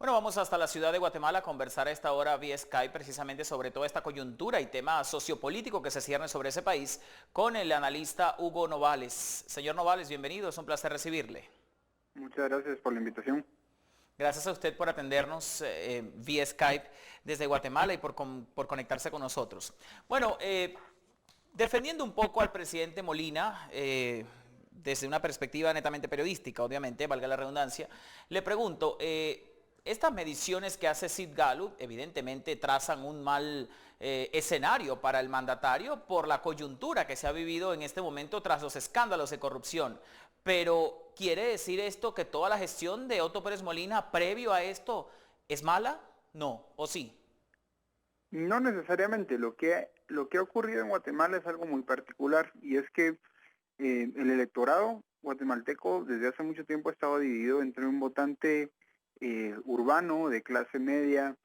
Bueno, vamos hasta la ciudad de Guatemala a conversar a esta hora vía Skype precisamente sobre toda esta coyuntura y tema sociopolítico que se cierne sobre ese país con el analista Hugo Novales. Señor Novales, bienvenido, es un placer recibirle. Muchas gracias por la invitación. Gracias a usted por atendernos vía Skype desde Guatemala y por conectarse con nosotros. Bueno, defendiendo un poco al presidente Molina, desde una perspectiva netamente periodística, obviamente, valga la redundancia, le pregunto, estas mediciones que hace Sid Gallup evidentemente trazan un mal escenario para el mandatario por la coyuntura que se ha vivido en este momento tras los escándalos de corrupción. Pero ¿quiere decir esto que toda la gestión de Otto Pérez Molina previo a esto es mala? No, ¿o sí? No necesariamente, lo que ha ocurrido en Guatemala es algo muy particular y es que el electorado guatemalteco desde hace mucho tiempo ha estado dividido entre un votante urbano de clase media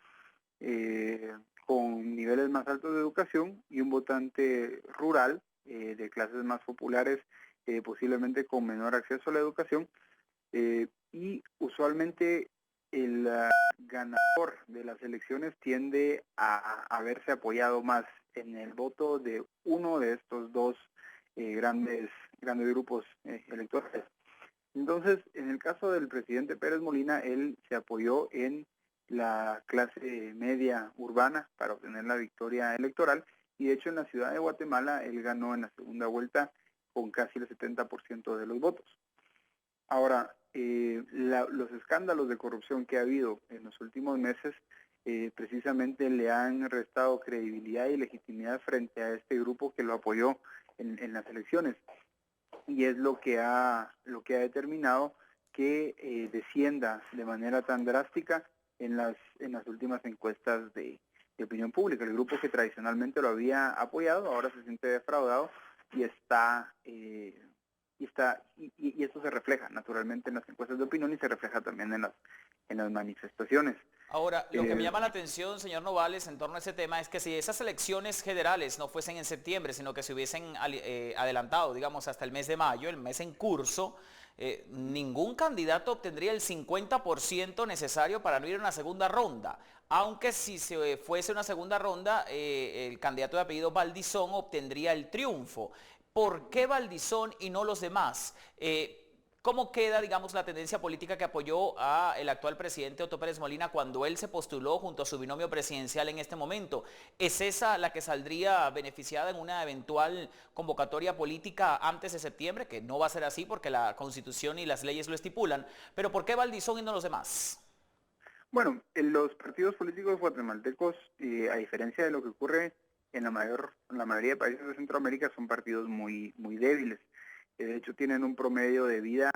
eh, con niveles más altos de educación y un votante rural de clases más populares, posiblemente con menor acceso a la educación. Y usualmente el ganador de las elecciones tiende a verse apoyado más en el voto de uno de estos dos grandes grupos electorales. Entonces, en el caso del presidente Pérez Molina, él se apoyó en la clase media urbana para obtener la victoria electoral y de hecho en la ciudad de Guatemala él ganó en la segunda vuelta con casi el 70% de los votos. Ahora, los escándalos de corrupción que ha habido en los últimos meses precisamente le han restado credibilidad y legitimidad frente a este grupo que lo apoyó en las elecciones. Y es lo que ha determinado que descienda de manera tan drástica en las últimas encuestas de opinión pública. El grupo que tradicionalmente lo había apoyado ahora se siente defraudado y y esto se refleja naturalmente en las encuestas de opinión y se refleja también en las manifestaciones. Ahora, lo que me Eh, llama la atención, señor Novales, en torno a ese tema es que si esas elecciones generales no fuesen en septiembre, sino que se hubiesen adelantado, digamos, hasta el mes de mayo, el mes en curso, ningún candidato obtendría el 50% necesario para no ir a una segunda ronda. Aunque si se fuese una segunda ronda, el candidato de apellido Valdizón obtendría el triunfo. ¿Por qué Valdizón y no los demás? ¿Cómo queda, digamos, la tendencia política que apoyó a el actual presidente Otto Pérez Molina cuando él se postuló junto a su binomio presidencial en este momento? ¿Es esa la que saldría beneficiada en una eventual convocatoria política antes de septiembre? Que no va a ser así porque la Constitución y las leyes lo estipulan. Pero ¿por qué Valdizón y no los demás? Bueno, en los partidos políticos guatemaltecos, a diferencia de lo que ocurre en la mayoría de países de Centroamérica, son partidos muy, muy débiles. De hecho, tienen un promedio de vida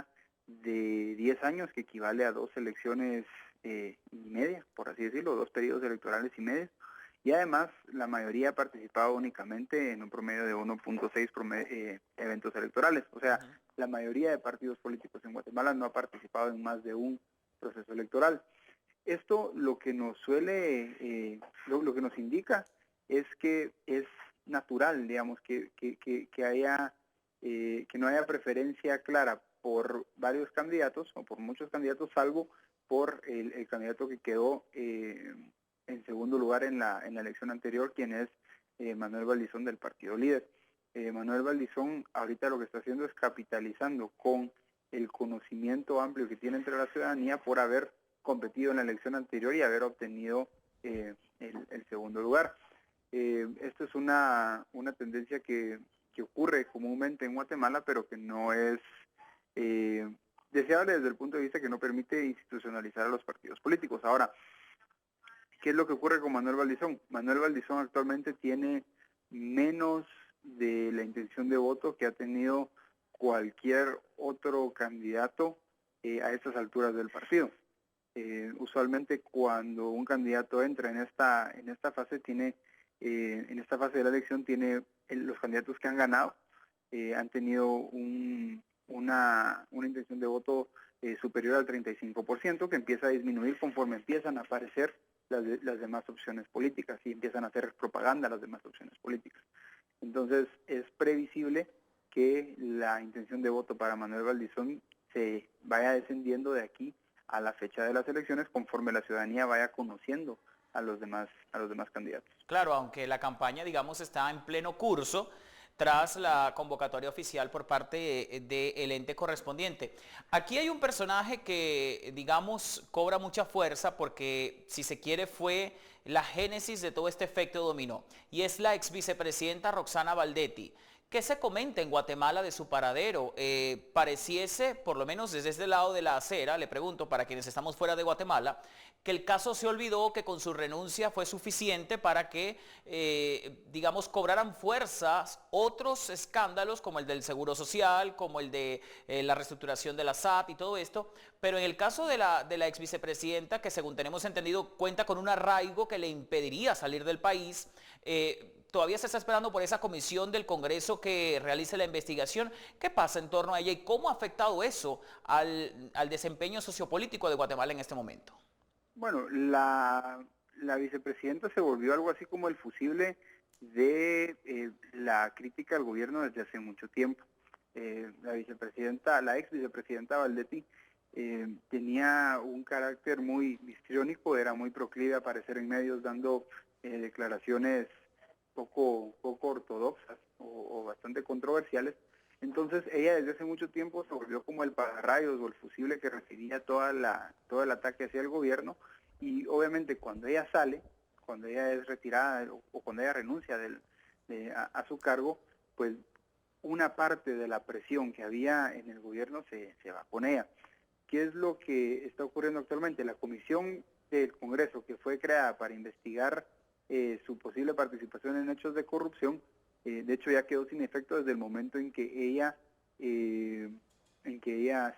de 10 años, que equivale a dos elecciones y media, por así decirlo, dos periodos electorales y medio. Y además, la mayoría ha participado únicamente en un promedio de 1.6 eventos electorales. O sea, Ujú. la mayoría de partidos políticos en Guatemala no ha participado en más de un proceso electoral. Esto lo que nos indica es que es natural, digamos, que no haya preferencia clara por varios candidatos o por muchos candidatos, salvo por el candidato que quedó en segundo lugar en la elección anterior, quien es Manuel Valdizón del Partido Líder. Manuel Valdizón ahorita lo que está haciendo es capitalizando con el conocimiento amplio que tiene entre la ciudadanía por haber competido en la elección anterior y haber obtenido el segundo lugar. Esto es una tendencia que ocurre comúnmente en Guatemala, pero que no es eh, deseable desde el punto de vista que no permite institucionalizar a los partidos políticos. Ahora, ¿qué es lo que ocurre con Manuel Valdizón? Manuel Valdizón actualmente tiene menos de la intención de voto que ha tenido cualquier otro candidato a estas alturas del partido. Usualmente cuando un candidato entra en esta fase en esta fase de la elección los candidatos que han ganado han tenido una intención de voto superior al 35%, que empieza a disminuir conforme empiezan a aparecer las demás opciones políticas y empiezan a hacer propaganda las demás opciones políticas. Entonces es previsible que la intención de voto para Manuel Valdizón se vaya descendiendo de aquí a la fecha de las elecciones conforme la ciudadanía vaya conociendo a los demás candidatos. Claro, aunque la campaña, digamos, está en pleno curso tras la convocatoria oficial por parte del ente correspondiente. Aquí hay un personaje que, digamos, cobra mucha fuerza porque, si se quiere, fue la génesis de todo este efecto dominó, y es la ex vicepresidenta Roxana Baldetti. ¿Qué se comenta en Guatemala de su paradero? Pareciese, por lo menos desde este lado de la acera, le pregunto para quienes estamos fuera de Guatemala, que el caso se olvidó, que con su renuncia fue suficiente para que, digamos, cobraran fuerzas otros escándalos como el del Seguro Social, como el de la reestructuración de la SAT y todo esto. Pero en el caso de la ex vicepresidenta, que según tenemos entendido cuenta con un arraigo que le impediría salir del país, todavía se está esperando por esa comisión del Congreso que realice la investigación. ¿Qué pasa en torno a ella y cómo ha afectado eso al desempeño sociopolítico de Guatemala en este momento? Bueno, la vicepresidenta se volvió algo así como el fusible de la crítica al gobierno desde hace mucho tiempo. La ex vicepresidenta Baldetti tenía un carácter muy histriónico, era muy proclive a aparecer en medios dando declaraciones poco ortodoxas o bastante controversiales. Entonces ella desde hace mucho tiempo se volvió como el pararrayos o el fusible que recibía todo el ataque hacia el gobierno, y obviamente cuando ella sale, cuando ella es retirada o cuando ella renuncia a su cargo, pues una parte de la presión que había en el gobierno se va con ella. ¿Qué es lo que está ocurriendo actualmente? La comisión del Congreso que fue creada para investigar su posible participación en hechos de corrupción, de hecho ya quedó sin efecto desde el momento en que ella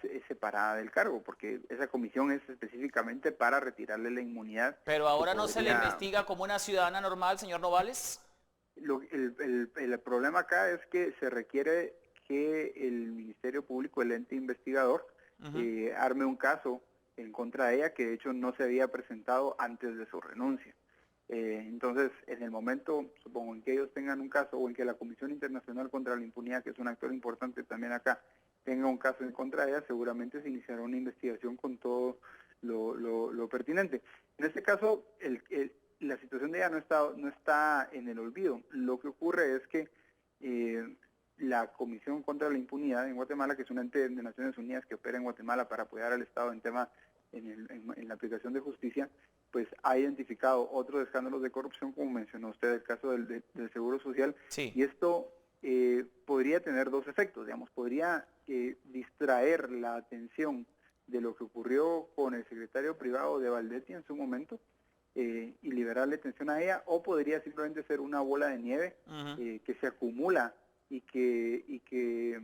es separada del cargo, porque esa comisión es específicamente para retirarle la inmunidad. Pero Que ahora no se le podría, investiga como una ciudadana normal, señor Novales. el problema acá es que se requiere que el Ministerio Público, el ente investigador, arme un caso en contra de ella, que de hecho no se había presentado antes de su renuncia. Entonces, en el momento, supongo, en que ellos tengan un caso, o en que la Comisión Internacional contra la Impunidad, que es un actor importante también acá, tenga un caso en contra de ella, seguramente se iniciará una investigación con todo lo pertinente. En este caso, la situación de ella no está en el olvido. Lo que ocurre es que la Comisión contra la Impunidad en Guatemala, que es un ente de Naciones Unidas que opera en Guatemala para apoyar al Estado en la aplicación de justicia, pues ha identificado otros escándalos de corrupción, como mencionó usted, el caso del Seguro Social, Sí. y esto podría tener dos efectos, digamos, podría distraer la atención de lo que ocurrió con el secretario privado de Baldetti en su momento, y liberarle atención a ella, o podría simplemente ser una bola de nieve que se acumula y que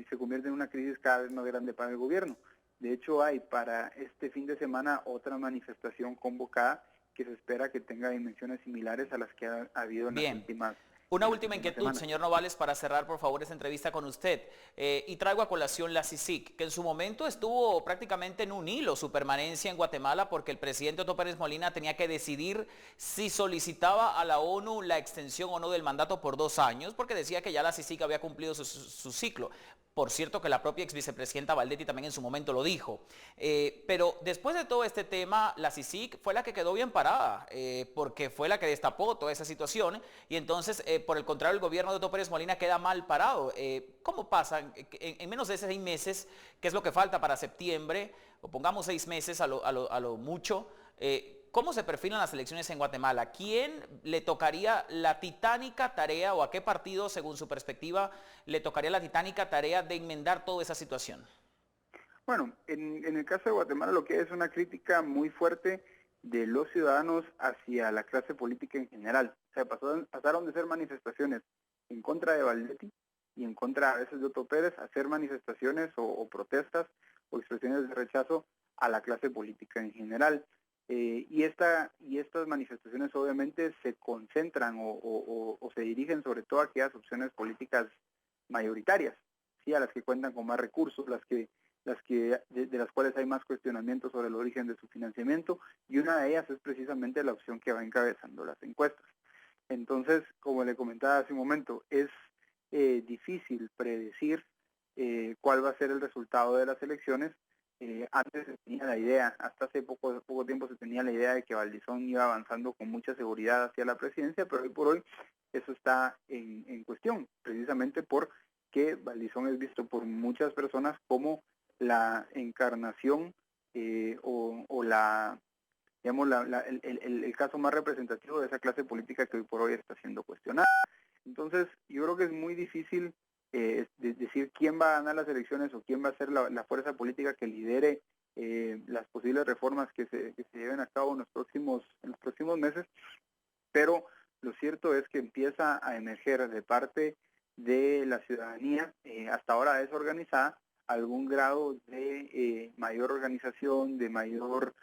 se convierte en una crisis cada vez más grande para el gobierno. De hecho, hay para este fin de semana otra manifestación convocada que se espera que tenga dimensiones similares a las que ha habido en Bien. las Una última últimas inquietud, semanas. señor Novales, para cerrar, por favor, esta entrevista con usted. Y traigo a colación la CICIG, que en su momento estuvo prácticamente en un hilo su permanencia en Guatemala, porque el presidente Otto Pérez Molina tenía que decidir si solicitaba a la ONU la extensión o no del mandato por 2 años, porque decía que ya la CICIG había cumplido su ciclo. Por cierto, que la propia ex vicepresidenta Baldetti también en su momento lo dijo. Pero después de todo este tema, la CICIG fue la que quedó bien parada, porque fue la que destapó toda esa situación, y entonces, por el contrario, el gobierno de Otto Pérez Molina queda mal parado. ¿Cómo pasa en menos de 6 meses, que es lo que falta para septiembre, o pongamos 6 meses a lo mucho? ¿Cómo se perfilan las elecciones en Guatemala? ¿Quién le tocaría la titánica tarea, o a qué partido, según su perspectiva, le tocaría la titánica tarea de enmendar toda esa situación? Bueno, en el caso de Guatemala lo que hay es una crítica muy fuerte de los ciudadanos hacia la clase política en general. O sea, pasaron de ser manifestaciones en contra de Baldetti y en contra a veces de Otto Pérez, a hacer manifestaciones o protestas o expresiones de rechazo a la clase política en general. Y estas manifestaciones obviamente se concentran o se dirigen sobre todo a aquellas opciones políticas mayoritarias, ¿sí? A las que cuentan con más recursos, de las cuales hay más cuestionamientos sobre el origen de su financiamiento, y una de ellas es precisamente la opción que va encabezando las encuestas. Entonces, como le comentaba hace un momento, es difícil predecir cuál va a ser el resultado de las elecciones, Antes se tenía la idea, hasta hace poco tiempo se tenía la idea de que Valdizón iba avanzando con mucha seguridad hacia la presidencia, pero hoy por hoy eso está en cuestión, precisamente porque Valdizón es visto por muchas personas como la encarnación o la, digamos, el caso más representativo de esa clase política que hoy por hoy está siendo cuestionada. Entonces, yo creo que es muy difícil decir quién va a ganar las elecciones o quién va a ser la fuerza política que lidere las posibles reformas que se lleven a cabo en los próximos meses, pero lo cierto es que empieza a emerger de parte de la ciudadanía, hasta ahora desorganizada, algún grado de mayor organización, de mayor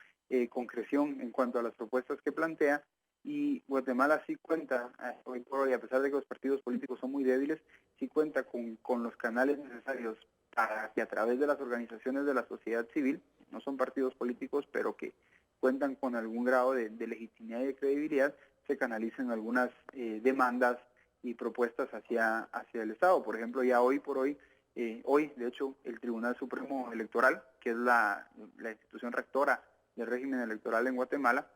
concreción en cuanto a las propuestas que plantea, y Guatemala sí cuenta, hoy por hoy, a pesar de que los partidos políticos son muy débiles, sí cuenta con los canales necesarios para que a través de las organizaciones de la sociedad civil, no son partidos políticos, pero que cuentan con algún grado de legitimidad y de credibilidad, se canalicen algunas demandas y propuestas hacia el Estado. Por ejemplo, ya hoy por hoy, de hecho, el Tribunal Supremo Electoral, que es la institución rectora del régimen electoral en Guatemala,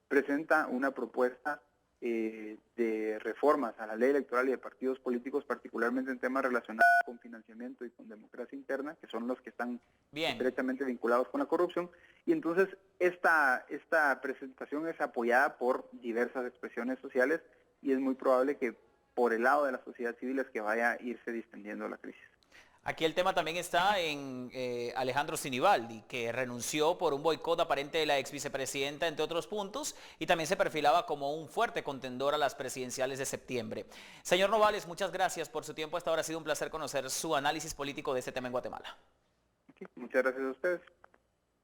presenta una propuesta de reformas a la ley electoral y de partidos políticos, particularmente en temas relacionados con financiamiento y con democracia interna, que son los que están directamente vinculados con la corrupción. Y entonces esta presentación es apoyada por diversas expresiones sociales y es muy probable que por el lado de la sociedad civil es que vaya a irse distendiendo la crisis. Aquí el tema también está en Alejandro Sinibaldi, que renunció por un boicot aparente de la ex vicepresidenta, entre otros puntos, y también se perfilaba como un fuerte contendor a las presidenciales de septiembre. Señor Novales, muchas gracias por su tiempo. Hasta ahora ha sido un placer conocer su análisis político de este tema en Guatemala. Muchas gracias a ustedes.